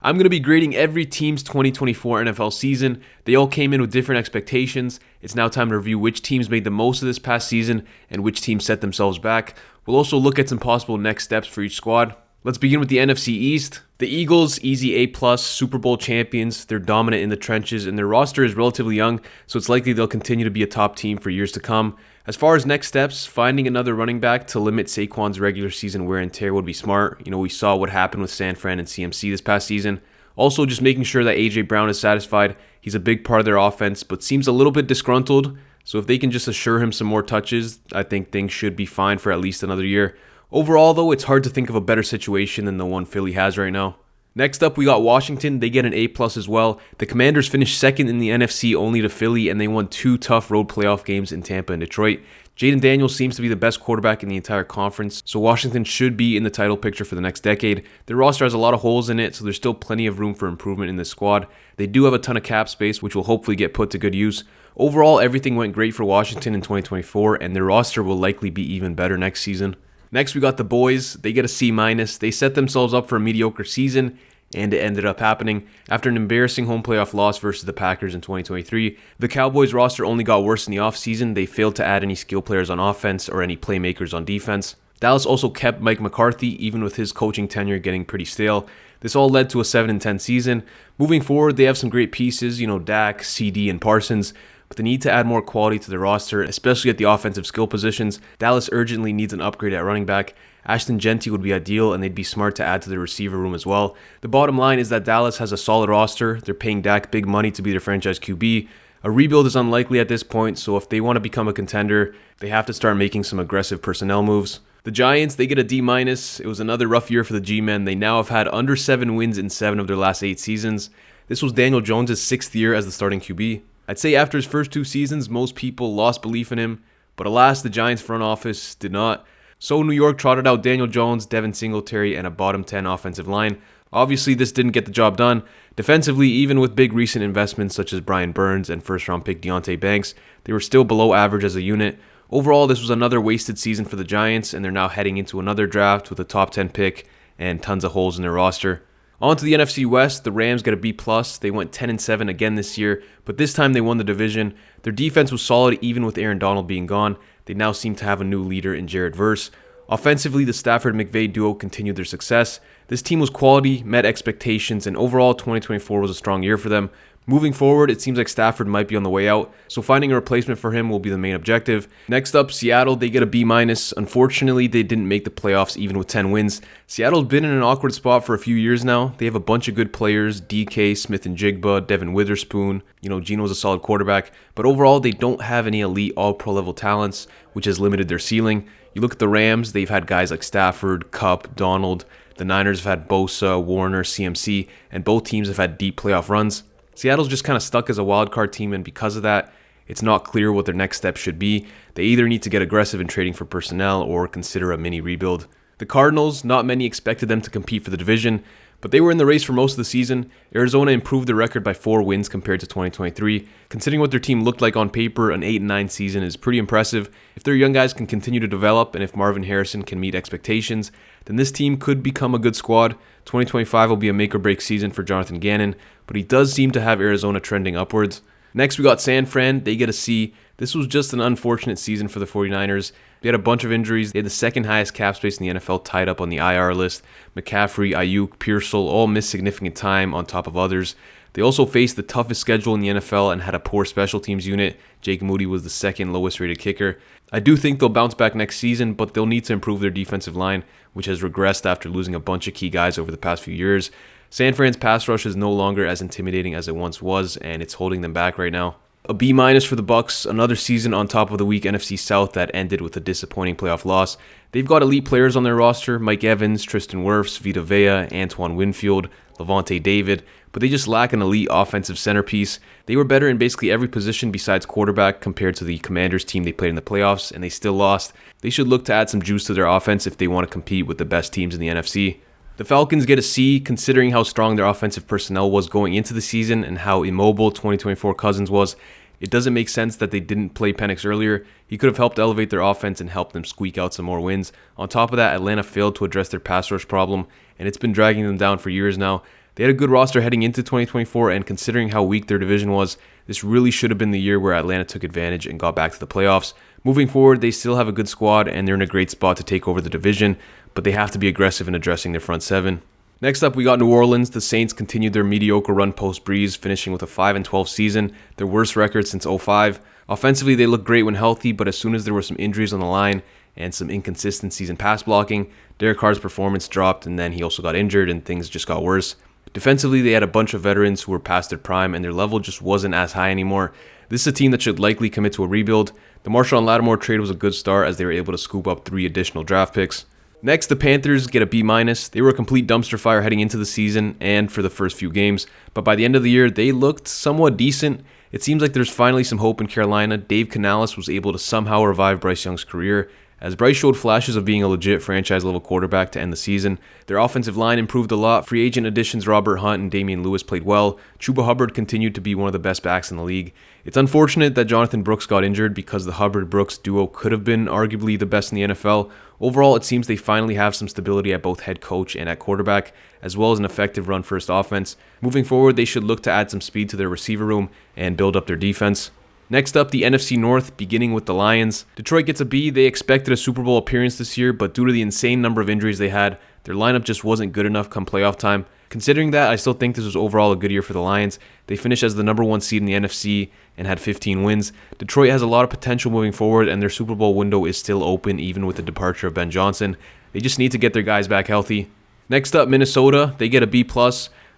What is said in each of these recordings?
I'm going to be grading every team's 2024 NFL season. They all came in with different expectations. It's now time to review which teams made the most of this past season and which teams set themselves back. We'll also look at some possible next steps for each squad. Let's begin with the NFC East. The Eagles, easy A+, Super Bowl champions. They're dominant in the trenches, and their roster is relatively young, so it's likely they'll continue to be a top team for years to come. As far as next steps, finding another running back to limit Saquon's regular season wear and tear would be smart. We saw what happened with San Fran and CMC this past season. Also, just making sure that A.J. Brown is satisfied. He's a big part of their offense, but seems a little bit disgruntled. So if they can just assure him some more touches, I think things should be fine for at least another year. Overall, though, it's hard to think of a better situation than the one Philly has right now. Next up, we got Washington. They get an A+ as well. The Commanders finished second in the NFC only to Philly, and they won 2 tough road playoff games in Tampa and Detroit. Jaden Daniels seems to be the best quarterback in the entire conference, so Washington should be in the title picture for the next decade. Their roster has a lot of holes in it, so there's still plenty of room for improvement in this squad. They do have a ton of cap space, which will hopefully get put to good use. Overall, everything went great for Washington in 2024, and their roster will likely be even better next season. Next, we got the boys. They get a C-. They set themselves up for a mediocre season, and it ended up happening. After an embarrassing home playoff loss versus the Packers in 2023, the Cowboys roster only got worse in the offseason. They failed to add any skill players on offense or any playmakers on defense. Dallas also kept Mike McCarthy, even with his coaching tenure getting pretty stale. This all led to a 7-10 season. Moving forward, they have some great pieces, Dak, CD, and Parsons, but they need to add more quality to their roster, especially at the offensive skill positions. Dallas urgently needs an upgrade at running back. Ashton Genty would be ideal, and they'd be smart to add to their receiver room as well. The bottom line is that Dallas has a solid roster. They're paying Dak big money to be their franchise QB. A rebuild is unlikely at this point, so if they want to become a contender, they have to start making some aggressive personnel moves. The Giants, they get a D-. It was another rough year for the G-men. They now have had under 7 wins in 7 of their last 8 seasons. This was Daniel Jones' 6th year as the starting QB. I'd say after his first 2 seasons, most people lost belief in him, but alas, the Giants front office did not. So New York trotted out Daniel Jones, Devin Singletary, and a bottom 10 offensive line. Obviously, this didn't get the job done. Defensively, even with big recent investments such as Brian Burns and first-round pick Deonte Banks, they were still below average as a unit. Overall, this was another wasted season for the Giants, and they're now heading into another draft with a top 10 pick and tons of holes in their roster. On to the NFC West, the Rams get a B+. They went 10-7 again this year, but this time they won the division. Their defense was solid even with Aaron Donald being gone. They now seem to have a new leader in Jared Verse. Offensively, the Stafford-McVay duo continued their success. This team was quality, met expectations, and overall 2024 was a strong year for them. Moving forward, it seems like Stafford might be on the way out, so finding a replacement for him will be the main objective. Next up, Seattle, they get a B-. Unfortunately, they didn't make the playoffs even with 10 wins. Seattle's been in an awkward spot for a few years now. They have a bunch of good players, DK, Smith and Jigba, Devin Witherspoon. Geno's a solid quarterback, but overall, they don't have any elite all-pro level talents, which has limited their ceiling. You look at the Rams, they've had guys like Stafford, Kupp, Donald. The Niners have had Bosa, Warner, CMC, and both teams have had deep playoff runs. Seattle's just kind of stuck as a wildcard team, and because of that, it's not clear what their next step should be. They either need to get aggressive in trading for personnel or consider a mini rebuild. The Cardinals, not many expected them to compete for the division, but they were in the race for most of the season. Arizona improved their record by 4 wins compared to 2023. Considering what their team looked like on paper, an 8-9 season is pretty impressive. If their young guys can continue to develop, and if Marvin Harrison can meet expectations, then this team could become a good squad. 2025 will be a make-or-break season for Jonathan Gannon, but he does seem to have Arizona trending upwards. Next, we got San Fran. They get a C. This was just an unfortunate season for the 49ers. They had a bunch of injuries. They had the second highest cap space in the NFL tied up on the IR list. McCaffrey, Ayuk, Pearsall all missed significant time on top of others. They also faced the toughest schedule in the NFL and had a poor special teams unit. Jake Moody was the second lowest rated kicker. I do think they'll bounce back next season, but they'll need to improve their defensive line, which has regressed after losing a bunch of key guys over the past few years. San Fran's pass rush is no longer as intimidating as it once was, and it's holding them back right now. A B- for the Bucs, another season on top of the weak NFC South that ended with a disappointing playoff loss. They've got elite players on their roster: Mike Evans, Tristan Wirfs, Vita Vea, Antoine Winfield, Levante David, but they just lack an elite offensive centerpiece. They were better in basically every position besides quarterback compared to the Commanders team they played in the playoffs, and they still lost. They should look to add some juice to their offense if they want to compete with the best teams in the NFC. The Falcons get a C, considering how strong their offensive personnel was going into the season and how immobile 2024 Cousins was. It doesn't make sense that they didn't play Penix earlier. He could have helped elevate their offense and helped them squeak out some more wins. On top of that, Atlanta failed to address their pass rush problem, and it's been dragging them down for years now. They had a good roster heading into 2024, and considering how weak their division was, this really should have been the year where Atlanta took advantage and got back to the playoffs. Moving forward, they still have a good squad, and they're in a great spot to take over the division, but they have to be aggressive in addressing their front seven. Next up, we got New Orleans. The Saints continued their mediocre run post-Breeze, finishing with a 5-12 season, their worst record since 2005. Offensively, they looked great when healthy, but as soon as there were some injuries on the line and some inconsistencies in pass blocking, Derek Carr's performance dropped, and then he also got injured, and things just got worse. Defensively, they had a bunch of veterans who were past their prime, and their level just wasn't as high anymore. This is a team that should likely commit to a rebuild. The Marshall and Lattimore trade was a good start as they were able to scoop up 3 additional draft picks. Next, the Panthers get a B-. They were a complete dumpster fire heading into the season and for the first few games, but by the end of the year, they looked somewhat decent. It seems like there's finally some hope in Carolina. Dave Canales was able to somehow revive Bryce Young's career, as Bryce showed flashes of being a legit franchise-level quarterback to end the season. Their offensive line improved a lot. Free agent additions Robert Hunt and Damian Lewis played well. Chuba Hubbard continued to be one of the best backs in the league. It's unfortunate that Jonathan Brooks got injured because the Hubbard-Brooks duo could have been arguably the best in the NFL. Overall, it seems they finally have some stability at both head coach and at quarterback, as well as an effective run-first offense. Moving forward, they should look to add some speed to their receiver room and build up their defense. Next up, the NFC North, beginning with the Lions. Detroit gets a B. They expected a Super Bowl appearance this year, but due to the insane number of injuries they had, their lineup just wasn't good enough come playoff time. Considering that, I still think this was overall a good year for the Lions. They finished as the number 1 seed in the NFC and had 15 wins. Detroit has a lot of potential moving forward, and their Super Bowl window is still open even with the departure of Ben Johnson. They just need to get their guys back healthy. Next up, Minnesota. They get a B+.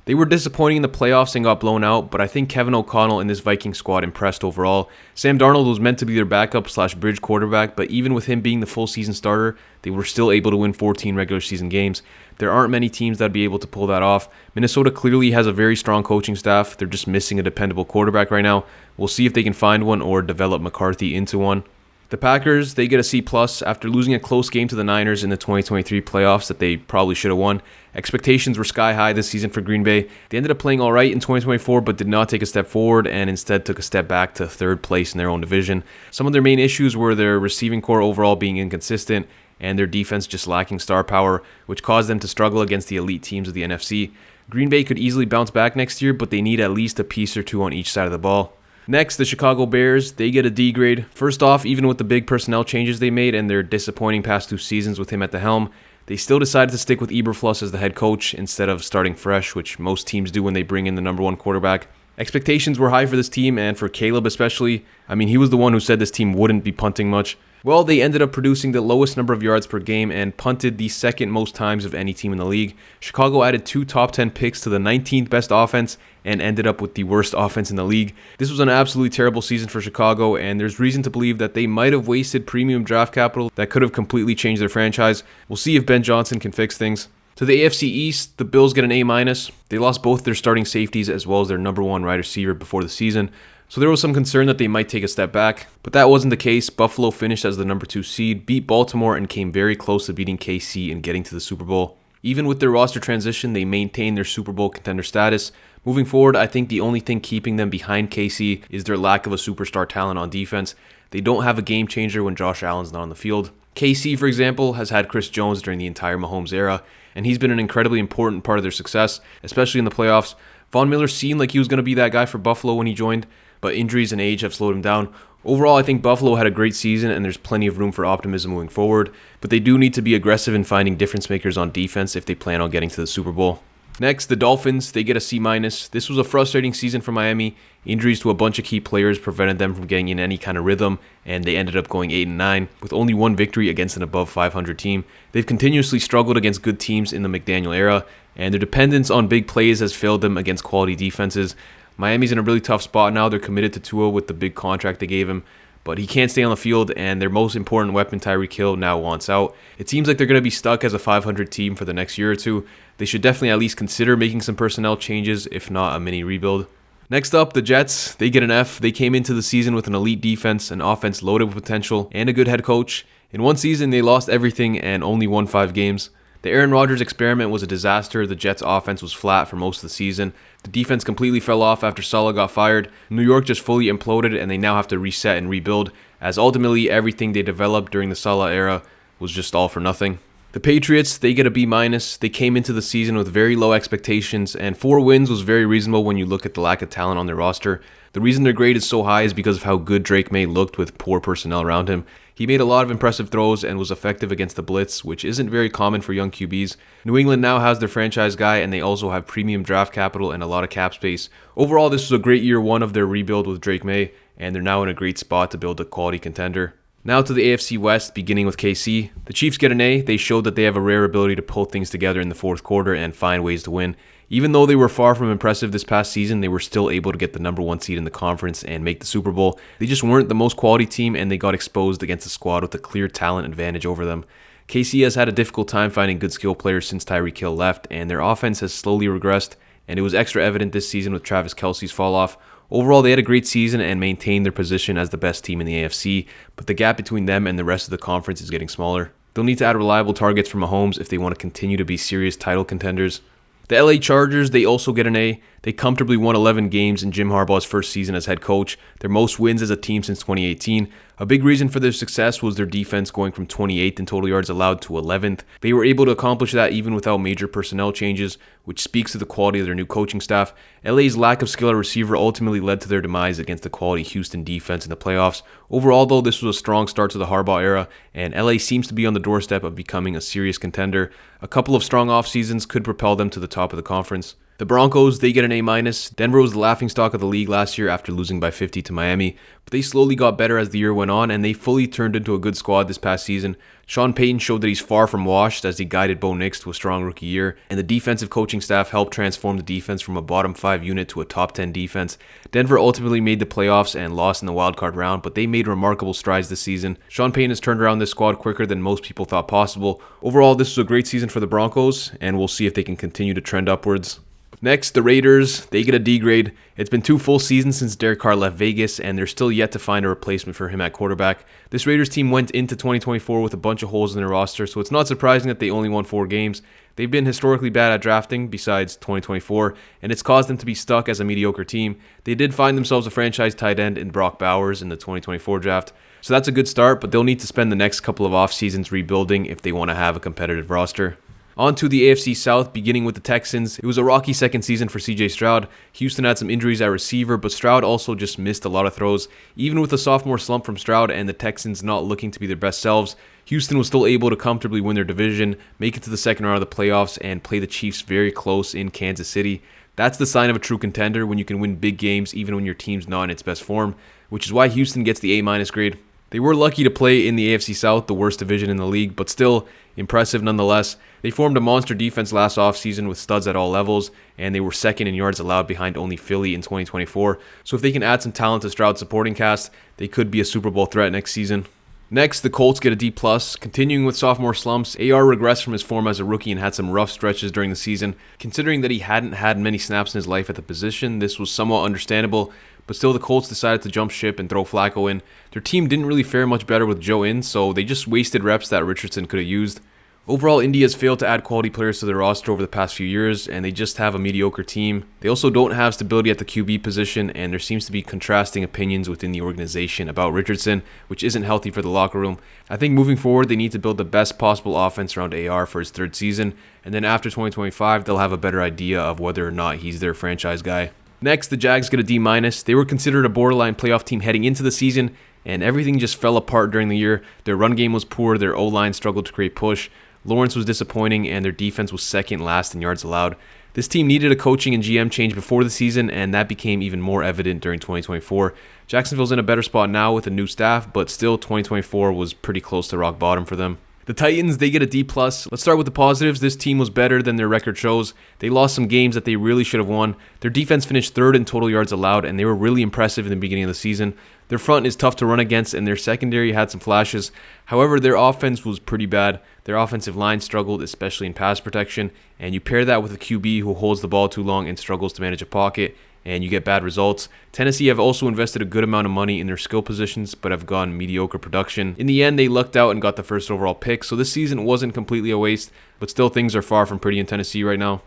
They were disappointing in the playoffs and got blown out, but I think Kevin O'Connell and this Viking squad impressed overall. Sam Darnold was meant to be their backup/bridge quarterback, but even with him being the full season starter, they were still able to win 14 regular season games. There aren't many teams that would be able to pull that off. Minnesota clearly has a very strong coaching staff. They're just missing a dependable quarterback right now. We'll see if they can find one or develop McCarthy into one. The Packers, they get a C+ after losing a close game to the Niners in the 2023 playoffs that they probably should have won. Expectations were sky high this season for Green Bay. They ended up playing all right in 2024, but did not take a step forward and instead took a step back to 3rd place in their own division. Some of their main issues were their receiving core overall being inconsistent and their defense just lacking star power, which caused them to struggle against the elite teams of the NFC. Green Bay could easily bounce back next year, but they need at least a piece or two on each side of the ball. Next, the Chicago Bears, they get a D grade. First off, even with the big personnel changes they made and their disappointing past 2 seasons with him at the helm, they still decided to stick with Eberflus as the head coach instead of starting fresh, which most teams do when they bring in the number 1 quarterback. Expectations were high for this team, and for Caleb especially. I mean, he was the one who said this team wouldn't be punting much. Well, they ended up producing the lowest number of yards per game and punted the 2nd most times of any team in the league. Chicago added 2 top 10 picks to the 19th best offense and ended up with the worst offense in the league. This was an absolutely terrible season for Chicago, and there's reason to believe that they might have wasted premium draft capital that could have completely changed their franchise. We'll see if Ben Johnson can fix things. To the AFC East, the Bills get an A-. They lost both their starting safeties as well as their number 1 wide receiver before the season, so there was some concern that they might take a step back, but that wasn't the case. Buffalo finished as the number 2 seed, beat Baltimore, and came very close to beating KC and getting to the Super Bowl. Even with their roster transition, they maintained their Super Bowl contender status. Moving forward, I think the only thing keeping them behind KC is their lack of a superstar talent on defense. They don't have a game changer when Josh Allen's not on the field. KC, for example, has had Chris Jones during the entire Mahomes era, and he's been an incredibly important part of their success, especially in the playoffs. Von Miller seemed like he was going to be that guy for Buffalo when he joined, but injuries and age have slowed him down. Overall, I think Buffalo had a great season and there's plenty of room for optimism moving forward, but they do need to be aggressive in finding difference makers on defense if they plan on getting to the Super Bowl. Next, the Dolphins, they get a C-. This was a frustrating season for Miami. Injuries to a bunch of key players prevented them from getting in any kind of rhythm, and they ended up going 8-9 with only 1 victory against an above 500 team. They've continuously struggled against good teams in the McDaniel era, and their dependence on big plays has failed them against quality defenses. Miami's in a really tough spot now. They're committed to Tua with the big contract they gave him, but he can't stay on the field, and their most important weapon, Tyreek Hill, now wants out. It seems like they're going to be stuck as a 500 team for the next year or two. They should definitely at least consider making some personnel changes, if not a mini rebuild. Next up, the Jets, they get an F. They came into the season with an elite defense, an offense loaded with potential, and a good head coach. In one season, they lost everything and only won 5 games. The Aaron Rodgers experiment was a disaster. The Jets' offense was flat for most of the season. The defense completely fell off after Saleh got fired. New York just fully imploded, and they now have to reset and rebuild, as ultimately everything they developed during the Saleh era was just all for nothing. The Patriots, they get a B-. They came into the season with very low expectations, and 4 wins was very reasonable when you look at the lack of talent on their roster. The reason their grade is so high is because of how good Drake May looked with poor personnel around him. He made a lot of impressive throws and was effective against the blitz, which isn't very common for young QBs. New England now has their franchise guy, and they also have premium draft capital and a lot of cap space. Overall, this was a great year 1 of their rebuild with Drake May, and they're now in a great spot to build a quality contender. Now to the AFC West, beginning with KC. The Chiefs get an A. They showed that they have a rare ability to pull things together in the fourth quarter and find ways to win. Even though they were far from impressive this past season, they were still able to get the number 1 seed in the conference and make the Super Bowl. They just weren't the most quality team, and they got exposed against a squad with a clear talent advantage over them. KC has had a difficult time finding good skill players since Tyreek Hill left, and their offense has slowly regressed, and it was extra evident this season with Travis Kelce's fall off. Overall, they had a great season and maintained their position as the best team in the AFC, but the gap between them and the rest of the conference is getting smaller. They'll need to add reliable targets for Mahomes if they want to continue to be serious title contenders. The LA Chargers, they also get an A. They comfortably won 11 games in Jim Harbaugh's first season as head coach, their most wins as a team since 2018. A big reason for their success was their defense going from 28th in total yards allowed to 11th. They were able to accomplish that even without major personnel changes, which speaks to the quality of their new coaching staff. LA's lack of skill at receiver ultimately led to their demise against the quality Houston defense in the playoffs. Overall, though, this was a strong start to the Harbaugh era, and LA seems to be on the doorstep of becoming a serious contender. A couple of strong off seasons could propel them to the top of the conference. The Broncos, they get an A-. Denver was the laughingstock of the league last year after losing by 50 to Miami, but they slowly got better as the year went on, and they fully turned into a good squad this past season. Sean Payton showed that he's far from washed as he guided Bo Nix to a strong rookie year, and the defensive coaching staff helped transform the defense from a bottom 5 unit to a top 10 defense. Denver ultimately made the playoffs and lost in the wildcard round, but they made remarkable strides this season. Sean Payton has turned around this squad quicker than most people thought possible. Overall, this was a great season for the Broncos, and we'll see if they can continue to trend upwards. Next, the Raiders, they get a D grade. It's been 2 full seasons since Derek Carr left Vegas, and they're still yet to find a replacement for him at quarterback. This Raiders team went into 2024 with a bunch of holes in their roster, so it's not surprising that they only won 4 games. They've been historically bad at drafting, besides 2024, and it's caused them to be stuck as a mediocre team. They did find themselves a franchise tight end in Brock Bowers in the 2024 draft, so that's a good start, but they'll need to spend the next couple of off seasons rebuilding if they want to have a competitive roster. On to the AFC South, beginning with the Texans. It was a rocky second season for CJ Stroud. Houston had some injuries at receiver, but Stroud also just missed a lot of throws. Even with a sophomore slump from Stroud and the Texans not looking to be their best selves, Houston was still able to comfortably win their division, make it to the second round of the playoffs, and play the Chiefs very close in Kansas City. That's the sign of a true contender when you can win big games even when your team's not in its best form, which is why Houston gets the A- grade. They were lucky to play in the AFC South, the worst division in the league, but still impressive nonetheless. They formed a monster defense last offseason with studs at all levels, and they were second in yards allowed behind only Philly in 2024. So if they can add some talent to Stroud's supporting cast, they could be a Super Bowl threat next season. Next, the Colts get a D+. Continuing with sophomore slumps, AR regressed from his form as a rookie and had some rough stretches during the season. Considering that he hadn't had many snaps in his life at the position, this was somewhat understandable, but still the Colts decided to jump ship and throw Flacco in. Their team didn't really fare much better with Joe in, so they just wasted reps that Richardson could have used. Overall, Indy has failed to add quality players to their roster over the past few years, and they just have a mediocre team. They also don't have stability at the QB position, and there seems to be contrasting opinions within the organization about Richardson, which isn't healthy for the locker room. I think moving forward, they need to build the best possible offense around AR for his 3rd season, and then after 2025, they'll have a better idea of whether or not he's their franchise guy. Next, the Jags get a D-. They were considered a borderline playoff team heading into the season, and everything just fell apart during the year. Their run game was poor, their O-line struggled to create push, Lawrence was disappointing, and their defense was second last in yards allowed. This team needed a coaching and GM change before the season, and that became even more evident during 2024. Jacksonville's in a better spot now with a new staff, but still 2024 was pretty close to rock bottom for them. The Titans, they get a D+. Let's start with the positives. This team was better than their record shows. They lost some games that they really should have won. Their defense finished 3rd in total yards allowed, and they were really impressive in the beginning of the season. Their front is tough to run against, and their secondary had some flashes. However, their offense was pretty bad. Their offensive line struggled, especially in pass protection, and you pair that with a QB who holds the ball too long and struggles to manage a pocket, and you get bad results. Tennessee have also invested a good amount of money in their skill positions, but have gotten mediocre production. In the end, they lucked out and got the 1st overall pick, so this season wasn't completely a waste, but still things are far from pretty in Tennessee right now.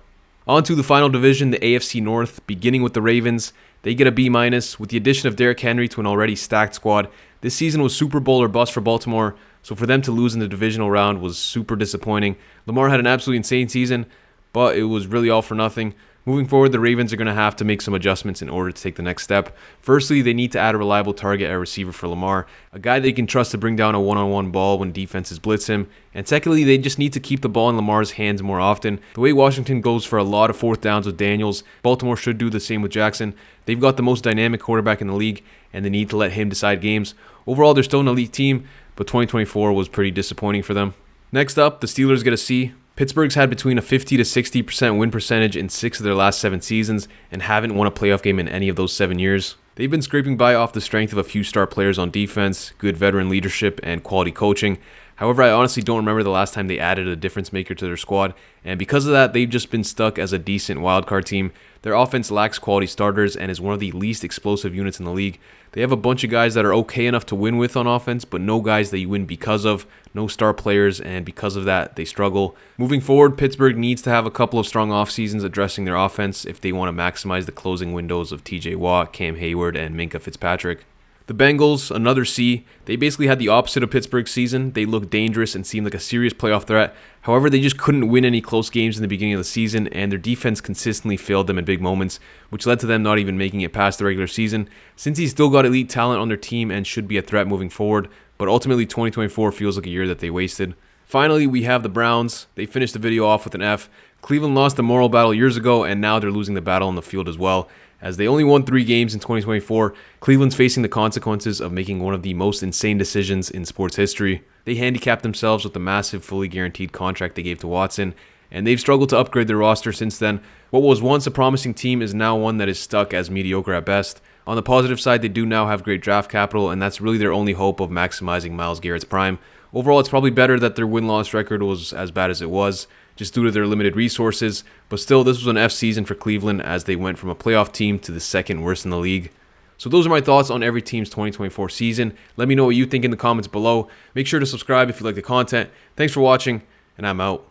On to the final division, the AFC North, beginning with the Ravens. They get a B-. With the addition of Derrick Henry to an already stacked squad. This season was Super Bowl or bust for Baltimore, So for them to lose in the divisional round was super disappointing. Lamar had an absolutely insane season, but it was really all for nothing. Moving forward, the Ravens are going to have to make some adjustments in order to take the next step. Firstly, they need to add a reliable target at receiver for Lamar, a guy they can trust to bring down a one-on-one ball when defenses blitz him. And secondly, they just need to keep the ball in Lamar's hands more often. The way Washington goes for a lot of fourth downs with Daniels, Baltimore should do the same with Jackson. They've got the most dynamic quarterback in the league, and they need to let him decide games. Overall, they're still an elite team, but 2024 was pretty disappointing for them. Next up, the Steelers get a C. Pittsburgh's had between a 50 to 60% win percentage in 6 of their last 7 seasons and haven't won a playoff game in any of those 7 years. They've been scraping by off the strength of a few star players on defense, good veteran leadership, and quality coaching. However, I honestly don't remember the last time they added a difference maker to their squad, and because of that, they've just been stuck as a decent wildcard team. Their offense lacks quality starters and is one of the least explosive units in the league. They have a bunch of guys that are okay enough to win with on offense, but no guys that you win because of, no star players, and because of that, they struggle. Moving forward, Pittsburgh needs to have a couple of strong off seasons addressing their offense if they want to maximize the closing windows of TJ Watt, Cam Hayward, and Minkah Fitzpatrick. The Bengals, another C. They basically had the opposite of Pittsburgh's season. They looked dangerous and seemed like a serious playoff threat. However, they just couldn't win any close games in the beginning of the season, and their defense consistently failed them in big moments, which led to them not even making it past the regular season. Cincy's still got elite talent on their team and should be a threat moving forward, but ultimately 2024 feels like a year that they wasted. Finally, we have the Browns. They finished the video off with an F. Cleveland lost the moral battle years ago, and now they're losing the battle on the field as well. As they only won 3 games in 2024, Cleveland's facing the consequences of making one of the most insane decisions in sports history. They handicapped themselves with the massive, fully guaranteed contract they gave to Watson, and they've struggled to upgrade their roster since then. What was once a promising team is now one that is stuck as mediocre at best. On the positive side, they do now have great draft capital, and that's really their only hope of maximizing Myles Garrett's prime. Overall, it's probably better that their win-loss record was as bad as it was, just due to their limited resources, but still, this was an F season for Cleveland as they went from a playoff team to the second worst in the league. So those are my thoughts on every team's 2024 season. Let me know what you think in the comments below. Make sure to subscribe if you like the content. Thanks for watching, and I'm out.